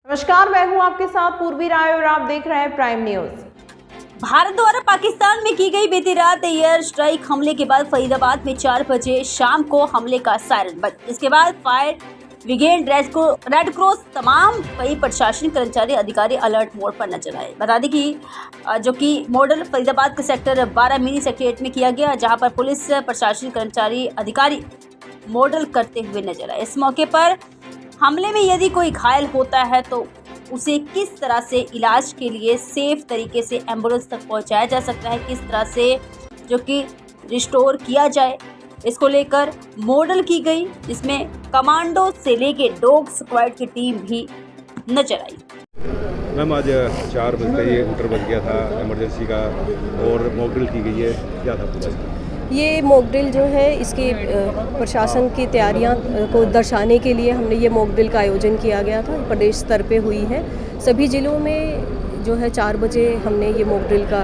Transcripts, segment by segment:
नमस्कार, मैं हूं आपके साथ पूर्वी राय और आप देख रहे हैं प्राइम न्यूज। भारत द्वारा पाकिस्तान में की गई बीती रात एयर स्ट्राइक हमले के बाद फरीदाबाद में 4 बजे शाम को हमले का सायरन बज। इसके बाद फायर ब्रिगेड, रेड क्रॉस, तमाम कई प्रशासनिक कर्मचारी अधिकारी अलर्ट मोड पर नजर आए। बता दें कि जो कि मॉडल फरीदाबाद के सेक्टर 12 मिनी सेक्रेटरिएट में किया गया, जहां पर पुलिस प्रशासनिक कर्मचारी अधिकारी मॉडल करते हुए नजर आए। इस मौके पर हमले में यदि कोई घायल होता है तो उसे किस तरह से इलाज के लिए सेफ तरीके से एम्बुलेंस तक पहुंचाया जा सकता है, किस तरह से जो कि रिस्टोर किया जाए, इसको लेकर मॉडल की गई, जिसमें कमांडो से लेके डॉग स्क्वाड की टीम भी नजर आई। मैम, आज 4 बजे का ये इंटर बज गया था इमरजेंसी का और मॉक ड्रिल की गई है, क्या था पूरा? ये मॉक ड्रिल जो है, इसकी प्रशासन की तैयारियां को दर्शाने के लिए हमने ये मॉक ड्रिल का आयोजन किया गया था। प्रदेश स्तर पे हुई है। सभी ज़िलों में जो है 4 बजे हमने ये मॉक ड्रिल का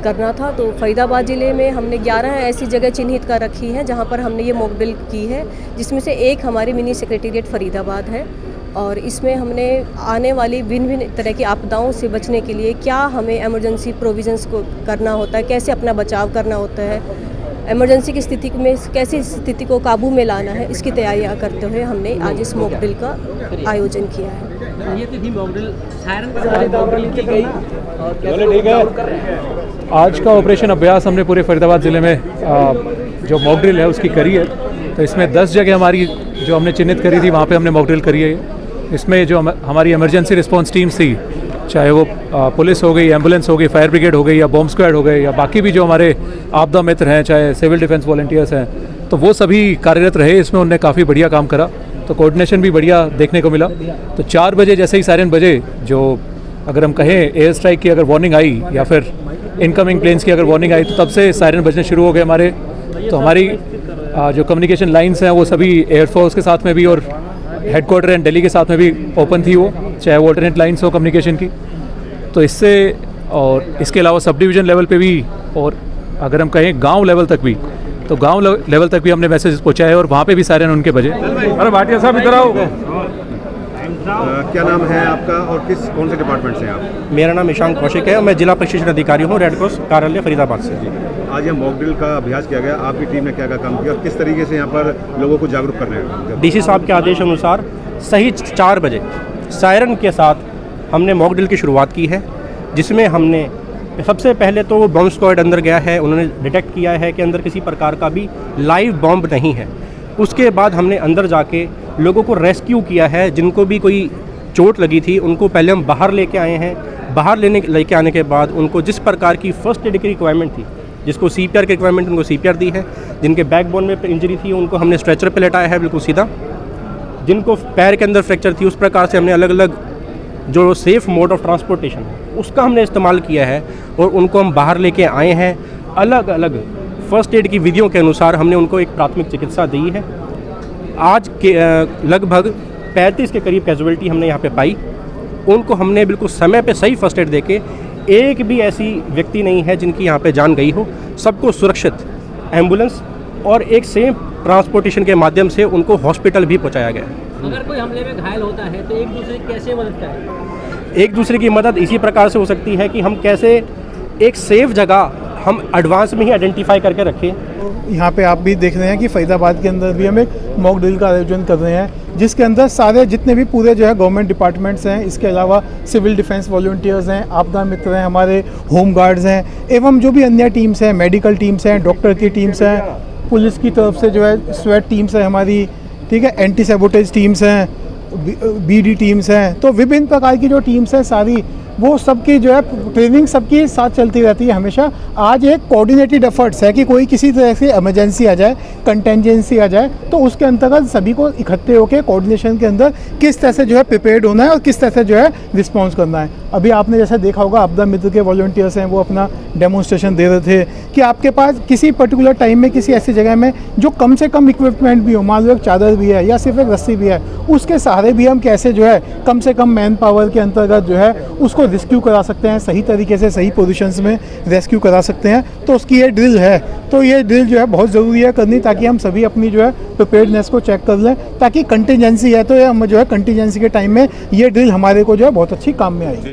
करना था। तो फरीदाबाद ज़िले में हमने 11 ऐसी जगह चिन्हित कर रखी हैं जहां पर हमने ये मॉक ड्रिल की है, जिसमें से एक हमारी मिनी सेक्रेटेरिएट फरीदाबाद है। और इसमें हमने आने वाली भिन्न तरह की आपदाओं से बचने के लिए क्या हमें इमरजेंसी प्रोविजंस को करना होता है, कैसे अपना बचाव करना होता है, इमरजेंसी की स्थिति में कैसे स्थिति को काबू में लाना है, इसकी तैयारियां करते हुए हमने आज इस मॉक ड्रिल का आयोजन किया है। ये थी mock drill, siren mock drill की गई। आज का ऑपरेशन अभ्यास हमने पूरे फरीदाबाद ज़िले में जो मॉक ड्रिल है उसकी करी है। तो इसमें 10 जगह हमारी जो हमने चिन्हित करी थी वहाँ पे हमने मॉक ड्रिल करी है। इसमें जो हमारी इमरजेंसी रिस्पांस टीम्स थी, चाहे वो पुलिस हो गई, एम्बुलेंस हो गई, फायर ब्रिगेड हो गई, या बॉम्ब स्क्वाड हो गए, या बाकी भी जो हमारे आपदा मित्र हैं, चाहे सिविल डिफेंस वॉलंटियर्स हैं, तो वो सभी कार्यरत रहे। इसमें उन्होंने काफ़ी बढ़िया काम करा, तो कोऑर्डिनेशन भी बढ़िया देखने को मिला। तो 4 बजे जैसे ही सायरन बजे, जो अगर हम कहें एयर स्ट्राइक की अगर वार्निंग आई या फिर इनकमिंग प्लेन्स की अगर वार्निंग आई, तो तब से सायरन बजने शुरू हो गए हमारे। तो हमारी जो कम्युनिकेशन लाइन्स हैं वो सभी एयरफोर्स के साथ में भी और हेडक्वार्टर एंड दिल्ली के साथ में भी ओपन थी, वो चाहे वो अल्टरनेट लाइन्स हो कम्युनिकेशन की। तो इससे और इसके अलावा सब डिवीज़न लेवल पे भी, और अगर हम कहें गांव लेवल तक भी, तो गांव लेवल तक भी हमने मैसेज पहुंचाए और वहाँ पे भी सायरन उनके बजे। अरे भाटिया साहब इधर आओ। क्या नाम है आपका और कौन से डिपार्टमेंट से हैं आप? मेरा नाम ईशान कौशिक है और मैं जिला प्रशिक्षण अधिकारी हूँ, रेड क्रॉस कार्यालय फरीदाबाद से। आज ये मॉक ड्रिल का अभ्यास किया गया, आपकी टीम ने क्या क्या काम किया और किस तरीके से यहाँ पर लोगों को जागरूक कर रहे हैं? डीसी साहब के आदेश अनुसार सही 4 बजे सायरन के साथ हमने मॉक ड्रिल की शुरुआत की है, जिसमें हमने सबसे पहले तो बॉम्ब स्क्वाड अंदर गया है। उन्होंने डिटेक्ट किया है कि अंदर किसी प्रकार का भी लाइव बॉम्ब नहीं है। उसके बाद हमने अंदर जाके लोगों को रेस्क्यू किया है। जिनको भी कोई चोट लगी थी उनको पहले हम बाहर लेके आए हैं। बाहर लेके आने के बाद उनको जिस प्रकार की फर्स्ट एड की रिक्वायरमेंट थी, जिसको CPR की रिक्वायरमेंट, उनको CPR दी है। जिनके बैकबोन में इंजरी थी उनको हमने स्ट्रेचर पे लेटाया है बिल्कुल सीधा। जिनको पैर के अंदर फ्रैक्चर थी, उस प्रकार से हमने अलग अलग जो सेफ़ मोड ऑफ ट्रांसपोर्टेशन है उसका हमने इस्तेमाल किया है और उनको हम बाहर लेके आए हैं। अलग अलग फर्स्ट एड की विधियों के अनुसार हमने उनको एक प्राथमिक चिकित्सा दी है। आज के लगभग 35 के करीब कैजुअलिटी हमने यहाँ पे पाई। उनको हमने बिल्कुल समय पे सही फर्स्ट एड देके, एक भी ऐसी व्यक्ति नहीं है जिनकी यहाँ पे जान गई हो। सबको सुरक्षित एम्बुलेंस और एक सेफ ट्रांसपोर्टेशन के माध्यम से उनको हॉस्पिटल भी पहुँचाया गया। अगर कोई हमले में घायल होता है तो एक दूसरे की कैसे मदद करें? एक दूसरे की मदद इसी प्रकार से हो सकती है कि हम कैसे एक सेफ जगह हम एडवांस में ही आइडेंटिफाई करके रखें। यहाँ पे आप भी देख रहे हैं कि फरीदाबाद के अंदर भी हम एक मॉक ड्रिल का आयोजन कर रहे हैं, जिसके अंदर सारे जितने भी पूरे जो है गवर्नमेंट डिपार्टमेंट्स हैं, इसके अलावा सिविल डिफेंस वॉलंटियर्स हैं, आपदा मित्र हैं, हमारे होम गार्ड्स हैं, एवं जो भी अन्य टीम्स हैं, मेडिकल टीम्स हैं, डॉक्टर की टीम्स हैं, पुलिस की तरफ से जो है स्वेट टीम्स है हमारी, ठीक है, एंटी सैबोटेज टीम्स हैं, BD टीम्स हैं। तो विभिन्न प्रकार की जो टीम्स हैं सारी, वो सबकी जो है ट्रेनिंग सबकी साथ चलती रहती है हमेशा। आज एक कोऑर्डिनेटेड एफर्ट्स है कि कोई किसी तरह से इमरजेंसी आ जाए, कंटेंजेंसी आ जाए, तो उसके अंतर्गत सभी को इकट्ठे होकर कोऑर्डिनेशन के अंदर किस तरह से जो है प्रिपेयर्ड होना है और किस तरह से जो है रिस्पॉन्स करना है। अभी आपने जैसे देखा होगा, आपदा मित्र के वॉलंटियर्स हैं, वो अपना डेमोन्स्ट्रेशन दे रहे थे कि आपके पास किसी पर्टिकुलर टाइम में किसी ऐसी जगह में जो कम से कम इक्विपमेंट भी हो, मान लो एक चादर भी है या सिर्फ एक रस्सी भी है, उसके सहारे भी हम कैसे जो है कम से कम मैन पावर के अंतर्गत जो है उसको रेस्क्यू करा सकते हैं, सही तरीके से सही पोजीशंस में रेस्क्यू करा सकते हैं। तो उसकी ये ड्रिल है, तो ये ड्रिल जो है बहुत ज़रूरी है करनी, ताकि हम सभी अपनी जो है प्रिपेयर्डनेस को चेक कर लें, ताकि कंटिजेंसी है तो ये हम जो है कंटिजेंसी के टाइम में ये ड्रिल हमारे को जो है बहुत अच्छी काम में आएगी।